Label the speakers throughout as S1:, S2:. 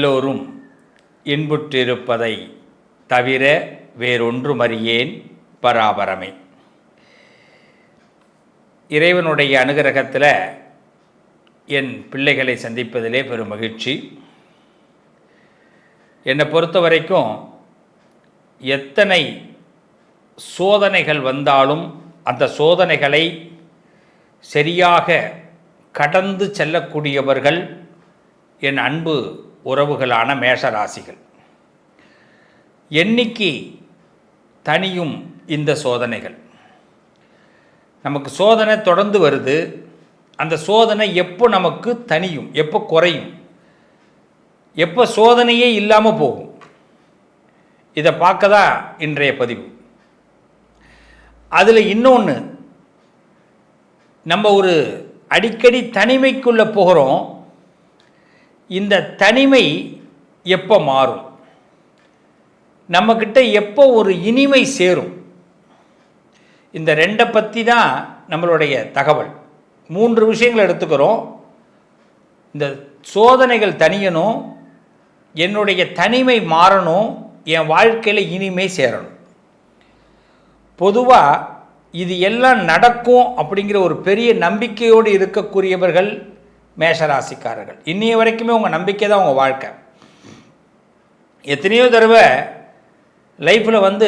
S1: எல்லோரும் இன்புற்றிருப்பதை தவிர வேறொன்றுமறியேன் பராபரமே. இறைவனுடைய அனுகிரகத்தில் என் பிள்ளைகளை சந்திப்பதிலே பெரும் மகிழ்ச்சி. என்னை பொறுத்த வரைக்கும் எத்தனை சோதனைகள் வந்தாலும் அந்த சோதனைகளை சரியாக கடந்து செல்லக்கூடியவர்கள் என் அன்பு உறவுகளான மேஷராசிகள். எண்ணிக்கை தனியும் இந்த சோதனைகள். நமக்கு சோதனை தொடர்ந்து வருது. அந்த சோதனை எப்போ நமக்கு தனியும், எப்போ குறையும், எப்போ சோதனையே இல்லாமல் போகும், இதை பார்க்க தான் இன்றைய பதிவு. அதில் இன்னொன்று, நம்ம ஒரு அடிக்கடி தனிமைக்குள்ளே போகிறோம். இந்த தனிமை எப்போ மாறும், நம்மக்கிட்ட எப்போ ஒரு இனிமை சேரும், இந்த ரெண்டை பற்றி தான் நம்மளுடைய தகவல். 3 விஷயங்களை எடுத்துக்கிறோம். இந்த சோதனைகள் தனியணும், என்னுடைய தனிமை மாறணும், என் வாழ்க்கையில் இனிமை சேரணும். பொதுவாக இது எல்லாம் நடக்கும் அப்படிங்கிற ஒரு பெரிய நம்பிக்கையோடு இருக்கக்கூடியவர்கள் மேஷராசிக்காரர்கள். இன்னைய வரைக்குமே உங்கள் நம்பிக்கை தான் உங்கள் வாழ்க்கை. எத்தனையோ தடவை லைஃப்பில்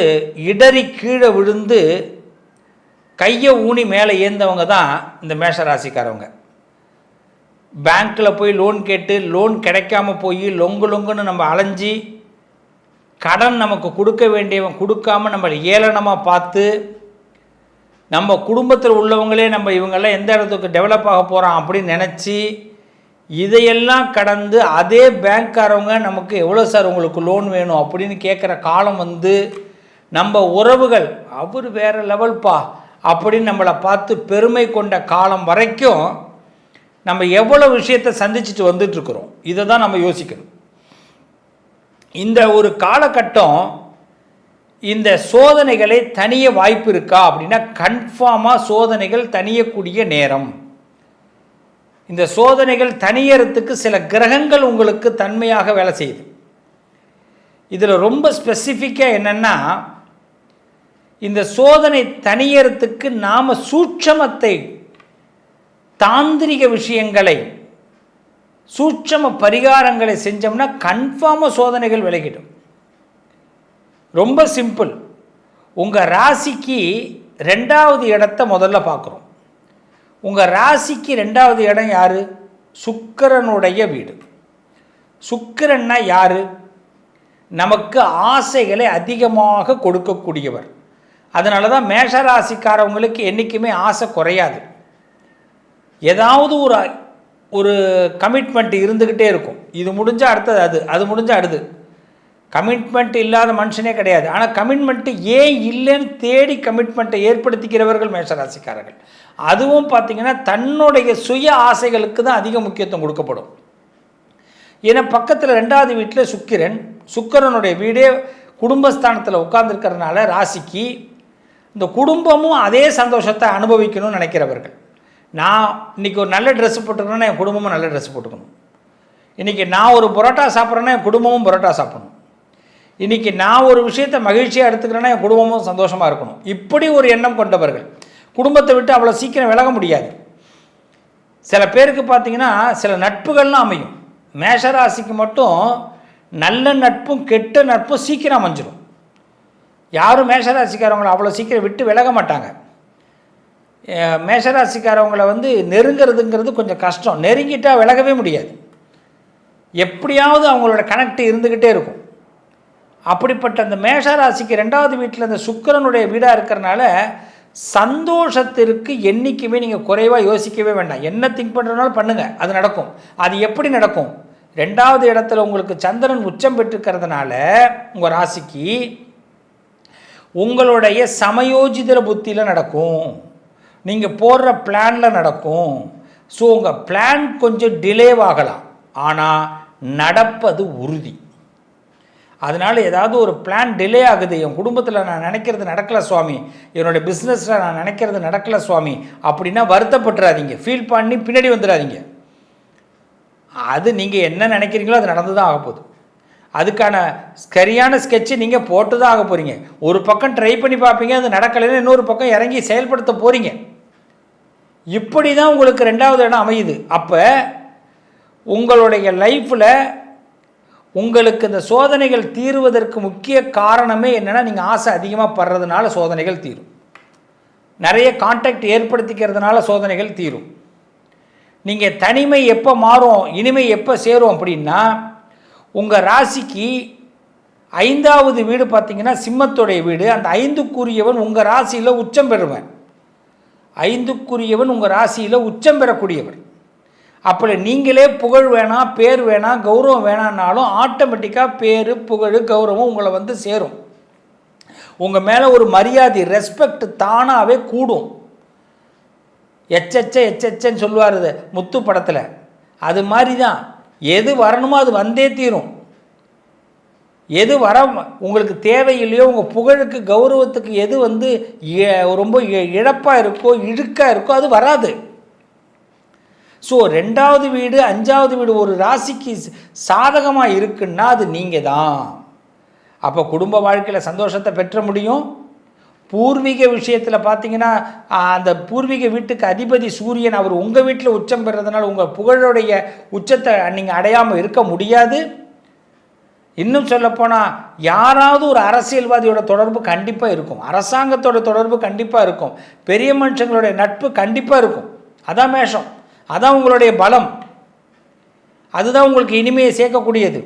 S1: இடறி கீழே விழுந்து கையை ஊனி மேலே ஏந்தவங்க தான் இந்த மேஷராசிக்காரவங்க. பேங்க்கில் போய் லோன் கேட்டு லோன் கிடைக்காம போய் லொங்குன்னு நம்ம அலைஞ்சி, கடன் நமக்கு கொடுக்க வேண்டியவன் கொடுக்காம நம்மளை ஏளனமாக பார்த்து, நம்ம குடும்பத்தில் உள்ளவங்களே நம்ம இவங்கெல்லாம் எந்த இடத்துக்கு டெவலப் ஆக போகிறோம் அப்படின்னு நினச்சி, இதையெல்லாம் கடந்து அதே பேங்க்காரவங்க நமக்கு எவ்வளோ சார் உங்களுக்கு லோன் வேணும் அப்படின்னு கேட்குற காலம் நம்ம உறவுகள் அவர் வேறு லெவல்ப்பா அப்படின்னு நம்மளை பார்த்து பெருமை கொண்ட காலம் வரைக்கும் நம்ம எவ்வளோ விஷயத்தை சந்திச்சுட்டு வந்துட்டுருக்குறோம். இதை தான் நம்ம யோசிக்கணும். இந்த ஒரு காலகட்டம் இந்த சோதனைகளை தனிய வாய்ப்பு இருக்கா அப்படின்னா கன்ஃபார்மாக சோதனைகள் தனியக்கூடிய நேரம். இந்த சோதனைகள் தனியறதுக்கு சில கிரகங்கள் உங்களுக்கு தன்மையாக வேலை செய்யுது. இதில் ரொம்ப ஸ்பெசிஃபிக்காக என்னென்னா, இந்த சோதனை தனியறதுக்கு நாம் சூட்சமத்தை, தாந்திரிக விஷயங்களை, சூட்சம பரிகாரங்களை செஞ்சோம்னா கன்ஃபார்மாக சோதனைகள் விலகிடும். ரொம்ப சிம்பிள். உங்கள் ராசிக்கு 2வது இடத்தை முதல்ல பார்க்குறோம். உங்கள் ராசிக்கு 2வது இடம் யார்? சுக்கிரனுடைய வீடு. சுக்கிரன்னா யார்? நமக்கு ஆசைகளை அதிகமாக கொடுக்கக்கூடியவர். அதனால தான் மேஷராசிக்காரவங்களுக்கு என்றைக்குமே ஆசை குறையாது. ஏதாவது ஒரு கமிட்மெண்ட் இருந்துக்கிட்டே இருக்கும். இது முடிஞ்சால் அடுத்தது, அது முடிஞ்சால் அடுத்து. கமிட்மெண்ட் இல்லாத மனுஷனே கிடையாது. ஆனால் கமிட்மெண்ட்டு ஏன் இல்லைன்னு தேடி கமிட்மெண்ட்டை ஏற்படுத்திக்கிறவர்கள் மேஷராசிக்காரர்கள். அதுவும் பார்த்திங்கன்னா தன்னுடைய சுய ஆசைகளுக்கு தான் அதிக முக்கியத்துவம் கொடுக்கப்படும். ஏன்னா பக்கத்தில் 2வது வீட்டில் சுக்கிரனுடைய வீடே குடும்பஸ்தானத்தில் உட்கார்ந்துருக்கிறதுனால ராசிக்கு இந்த குடும்பமும் அதே சந்தோஷத்தை அனுபவிக்கணும்னு நினைக்கிறவர்கள். நான் இன்றைக்கி ஒரு நல்ல ட்ரெஸ்ஸு போட்டுக்கணுன்னா என் குடும்பமும் நல்ல ட்ரெஸ்ஸு போட்டுக்கணும். இன்றைக்கி நான் ஒரு பரோட்டா சாப்பிட்றேன்னா என் குடும்பமும் பரோட்டா சாப்பிடணும். இன்றைக்கி நான் ஒரு விஷயத்தை மகிழ்ச்சியாக எடுத்துக்கிறேன்னா என் குடும்பமும் சந்தோஷமாக இருக்கணும். இப்படி ஒரு எண்ணம் கொண்டவர்கள் குடும்பத்தை விட்டு அவ்வளோ சீக்கிரம் விலக முடியாது. சில பேருக்கு பார்த்திங்கன்னா சில நட்புகள்லாம் அமையும். மேஷராசிக்கு மட்டும் நல்ல நட்பும் கெட்ட நட்பும் சீக்கிரம் அமைஞ்சிடும். யாரும் மேஷராசிக்காரவங்களை அவ்வளோ சீக்கிரம் விட்டு விலக மாட்டாங்க. மேஷராசிக்காரவங்களை நெருங்கிறதுங்கிறது கொஞ்சம் கஷ்டம். நெருங்கிட்டால் விலகவே முடியாது. எப்படியாவது அவங்களோட கனெக்ட் இருந்துக்கிட்டே இருக்கும். அப்படிப்பட்ட அந்த மேஷராசிக்கு 2வது வீட்டில் இந்த சுக்கிரனுடைய வீடாக இருக்கிறனால சந்தோஷத்திற்கு என்றைக்குமே நீங்கள் குறைவாக யோசிக்கவே வேண்டாம். என்ன திங்க் பண்ணுறதுனாலும் பண்ணுங்கள், அது நடக்கும். அது எப்படி நடக்கும்? 2வது இடத்துல உங்களுக்கு சந்திரன் உச்சம் பெற்றுக்கிறதுனால உங்கள் ராசிக்கு உங்களுடைய சமயோஜித புத்தியில் நடக்கும். நீங்கள் போடுற பிளானில் நடக்கும். ஸோ உங்கள் பிளான் கொஞ்சம் டிலேவாகலாம், ஆனால் நடப்பது உறுதி. அதனால் ஏதாவது ஒரு பிளான் டிலே ஆகுது, என் குடும்பத்தில் நான் நினைக்கிறது நடக்கலை சுவாமி, என்னோடய பிஸ்னஸில் நான் நினைக்கிறது நடக்கலை சுவாமி அப்படின்னா வருத்தப்பட்டுறாதீங்க. ஃபீல் பண்ணி பின்னாடி வந்துடாதீங்க. அது நீங்கள் என்ன நினைக்கிறீங்களோ அது நடந்து தான் ஆக போகுது. அதுக்கான சரியான ஸ்கெட்சு நீங்கள் போட்டு தான் ஆக போகிறீங்க. ஒரு பக்கம் ட்ரை பண்ணி பார்ப்பீங்க, அது நடக்கலைன்னு இன்னொரு பக்கம் இறங்கி செயல்படுத்த போகிறீங்க. இப்படி தான் உங்களுக்கு 2வது இடம் அமையுது. அப்போ உங்களுடைய லைஃப்பில் உங்களுக்கு இந்த சோதனைகள் தீருவதற்கு முக்கிய காரணமே என்னென்னா, நீங்கள் ஆசை அதிகமாக படுறதுனால சோதனைகள் தீரும். நிறைய கான்டாக்ட் ஏற்படுத்திக்கிறதுனால சோதனைகள் தீரும். நீங்கள் தனிமை எப்போ மாறும், இனிமை எப்போ சேரும் அப்படின்னா, உங்கள் ராசிக்கு 5வது வீடு பார்த்திங்கன்னா சிம்மத்துடைய வீடு. அந்த 5க்குரியவன் உங்கள் ராசியில் உச்சம் பெறுவன். 5க்குரியவன் உங்கள் ராசியில் உச்சம் பெறக்கூடியவர். அப்படி நீங்களே புகழ் வேணாம், பேர் வேணாம், கௌரவம் வேணான்னாலும் ஆட்டோமேட்டிக்காக பேர், புகழ், கௌரவம் உங்களை வந்து சேரும். உங்கள் மேலே ஒரு மரியாதை, ரெஸ்பெக்ட் தானாகவே கூடும். எச்சன்னு சொல்லுவார் முத்து படத்தில். அது மாதிரி தான் எது வரணுமோ அது வந்தே தீரும். எது வர உங்களுக்கு தேவையில்லையோ, உங்கள் புகழுக்கு கௌரவத்துக்கு எது வந்து ரொம்ப இழப்பாக இருக்கோ, இழுக்காக இருக்கோ அது வராது. ஸோ 2வது வீடு 5வது வீடு ஒரு ராசிக்கு சாதகமாக இருக்குன்னா அது நீங்கள் தான். அப்போ குடும்ப வாழ்க்கையில் சந்தோஷத்தை பெற்ற முடியும். பூர்வீக விஷயத்தில் பார்த்தீங்கன்னா, அந்த பூர்வீக வீட்டுக்கு அதிபதி சூரியன், அவர் உங்கள் வீட்டில் உச்சம் பெறதுனால உங்கள் புகழுடைய உச்சத்தை நீங்கள் அடையாமல் இருக்க முடியாது. இன்னும் சொல்லப்போனால் யாராவது ஒரு அரசியல்வாதியோட தொடர்பு கண்டிப்பாக இருக்கும், அரசாங்கத்தோட தொடர்பு கண்டிப்பாக இருக்கும், பெரிய மனுஷங்களுடைய நட்பு கண்டிப்பாக இருக்கும். அதான் மேஷம், அதான் உங்களுடைய பலம், அதுதான் உங்களுக்கு இனிமையை சேர்க்கக்கூடியது.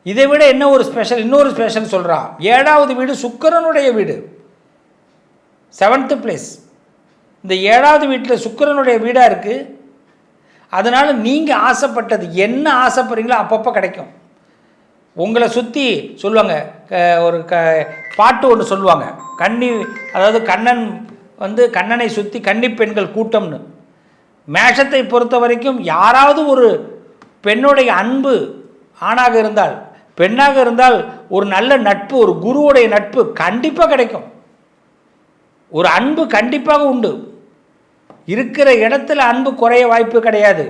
S1: இதை விட என்ன ஒரு ஸ்பெஷல், இன்னொரு ஸ்பெஷல் சொல்கிறான். 7வது வீடு சுக்கிரனுடைய வீடு, 7th பிளேஸ். இந்த 7வது வீட்டில் சுக்கிரனுடைய வீடாக இருக்குது. அதனால் நீங்கள் ஆசைப்பட்டது என்ன ஆசைப்படுறீங்களோ அப்பப்போ கிடைக்கும். உங்களை சுற்றி சொல்லுவாங்க, ஒரு பாட்டு ஒன்று சொல்லுவாங்க, அதாவது கண்ணன் வந்து கண்ணனை சுற்றி கன்னி பெண்கள் கூட்டம்னு. மேஷத்தை பொறுத்த வரைக்கும் யாராவது ஒரு பெண்ணுடைய அன்பு, ஆணாக இருந்தால் பெண்ணாக இருந்தால் ஒரு நல்ல நட்பு, ஒரு குருவுடைய நட்பு கண்டிப்பாக கிடைக்கும். ஒரு அன்பு கண்டிப்பாக உண்டு. இருக்கிற இடத்துல அன்பு குறைய வாய்ப்பு கிடையாது.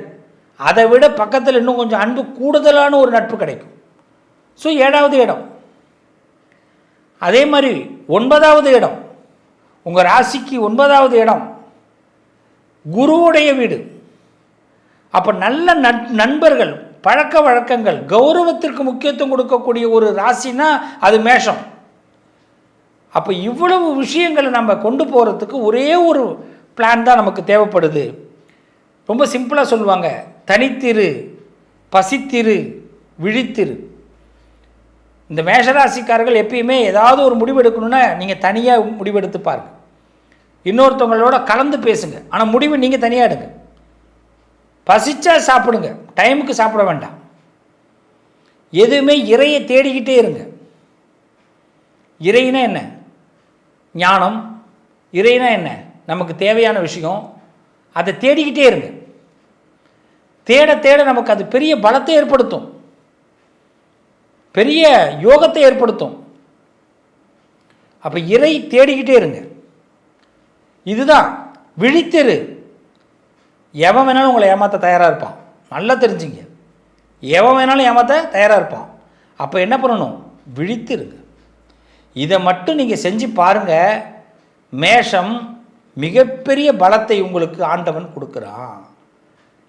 S1: அதை விட பக்கத்தில் இன்னும் கொஞ்சம் அன்பு கூடுதலான ஒரு நட்பு கிடைக்கும். ஸோ 7வது இடம். அதே மாதிரி 9வது இடம், உங்கள் ராசிக்கு 9வது இடம் குருவுடைய வீடு. அப்போ நல்ல நண்பர்கள், பழக்க வழக்கங்கள், கௌரவத்திற்கு முக்கியத்துவம் கொடுக்கக்கூடிய ஒரு ராசினா அது மேஷம். அப்போ இவ்வளவு விஷயங்களை நம்ம கொண்டு போகிறதுக்கு ஒரே ஒரு பிளான் தான் நமக்கு தேவைப்படுது. ரொம்ப சிம்பிளாக சொல்லுவாங்க, தனித்திரு, பசித்திரு, விழித்திரு. இந்த மேஷராசிக்காரர்கள் எப்பயுமே ஏதாவது ஒரு முடிவு எடுக்கணுன்னா நீங்கள் தனியாக முடிவெடுத்து பாருங்கள். இன்னொருத்தவங்களோட கலந்து பேசுங்க, ஆனால் முடிவு நீங்கள் தனியாக எடுங்க. பசிச்சா சாப்பிடுங்க, டைமுக்கு சாப்பிட வேண்டாம். எதுவுமே இறையை தேடிக்கிட்டே இருங்க. இறைனா என்ன? ஞானம். இறைனா என்ன? நமக்கு தேவையான விஷயம். அதை தேடிக்கிட்டே இருங்க. தேட தேட நமக்கு அது பெரிய பலத்தை ஏற்படுத்தும், பெரிய யோகத்தை ஏற்படுத்தும். அப்போ இறை தேடிக்கிட்டே இருங்க. இதுதான் விழித்திரு. எவன் வேணாலும் உங்களை ஏமாற்ற தயாராக இருப்பான், நல்லா தெரிஞ்சுங்க. எவன் வேணாலும் ஏமாற்ற தயாராக இருப்பான். அப்போ என்ன பண்ணணும்? விழித்திருங்க. இதை மட்டும் நீங்கள் செஞ்சு பாருங்கள். மேஷம் மிகப்பெரிய பலத்தை உங்களுக்கு ஆண்டவன் கொடுக்குறான்.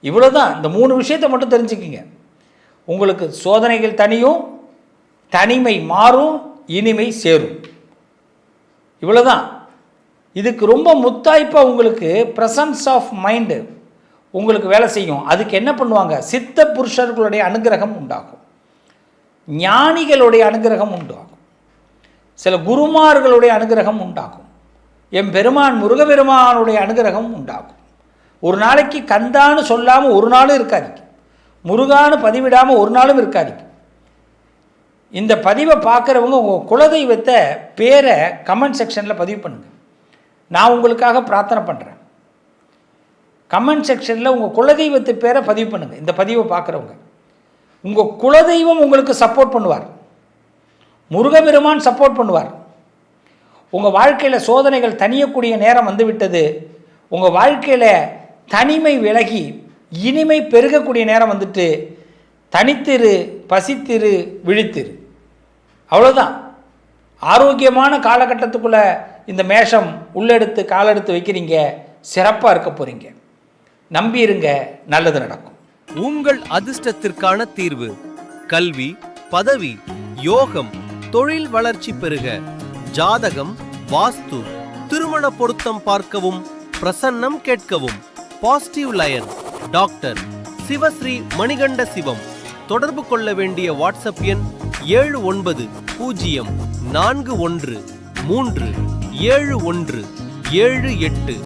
S1: இவ்வளோதான். இந்த 3 விஷயத்தை மட்டும் தெரிஞ்சுக்கிங்க. உங்களுக்கு சோதனைகள் தனியும், தனிமை மாறும், இனிமை சேரும். இவ்வளோதான். இதுக்கு ரொம்ப முத்தாய்ப்பாக உங்களுக்கு ப்ரெசன்ஸ் ஆஃப் மைண்டு உங்களுக்கு வேலை செய்யும். அதுக்கு என்ன பண்ணுவாங்க? சித்த புருஷர்களுடைய அனுகிரகம் உண்டாகும், ஞானிகளுடைய அனுகிரகம் உண்டாகும், சில குருமார்களுடைய அனுகிரகம் உண்டாகும், எம் பெருமான் முருகப்பெருமானுடைய அனுகிரகம் உண்டாகும். ஒரு நாளைக்கு கந்தான்னு சொல்லாமல் ஒரு நாளும் இருக்காதீங்க, முருகான்னு பதிவிடாமல் ஒரு நாளும் இருக்காதீங்க. இந்த பதிவை பார்க்குறவங்க உங்கள் குலதெய்வத்தை பேரை கமெண்ட் செக்ஷனில் பதிவு பண்ணுங்கள். நான் உங்களுக்காக பிரார்த்தனை பண்ணுறேன். கமெண்ட் செக்ஷனில் உங்கள் குலதெய்வத்து பேரை பதிவு பண்ணுங்கள். இந்த பதிவை பார்க்குறவங்க உங்கள் குலதெய்வம் உங்களுக்கு சப்போர்ட் பண்ணுவார், முருகப்பெருமான் சப்போர்ட் பண்ணுவார். உங்கள் வாழ்க்கையில் சோதனைகள் தனியக்கூடிய நேரம் வந்துவிட்டது. உங்கள் வாழ்க்கையில் தனிமை விலகி இனிமை பெருகக்கூடிய நேரம் வந்துட்டு. தனித்திரு, பசித்திரு, விழித்திரு, அவ்வளோதான். ஆரோக்கியமான காலகட்டத்துக்குள்ளே இந்த மேஷம் உள்ளெடுத்து காலெடுத்து வைக்கிறீங்க, சிறப்பாக இருக்க போகிறீங்க. நம்பி இருங்க, நல்லது நடக்கும்.
S2: உங்கள் அதிர்ஷ்டத்திற்கான தீர்வு கல்வி, பதவி, யோகம், தொழில் வளர்ச்சி பெருக, ஜாதகம், வாஸ்து, திருமண பொருத்தம் பார்க்கவும், பிரசன்னம் கேட்கவும். Positive lion doctor Sivashri Manikanda Sivam. தொடர்பு கொள்ள வேண்டிய வாட்ஸ்அப் எண் 7904137178.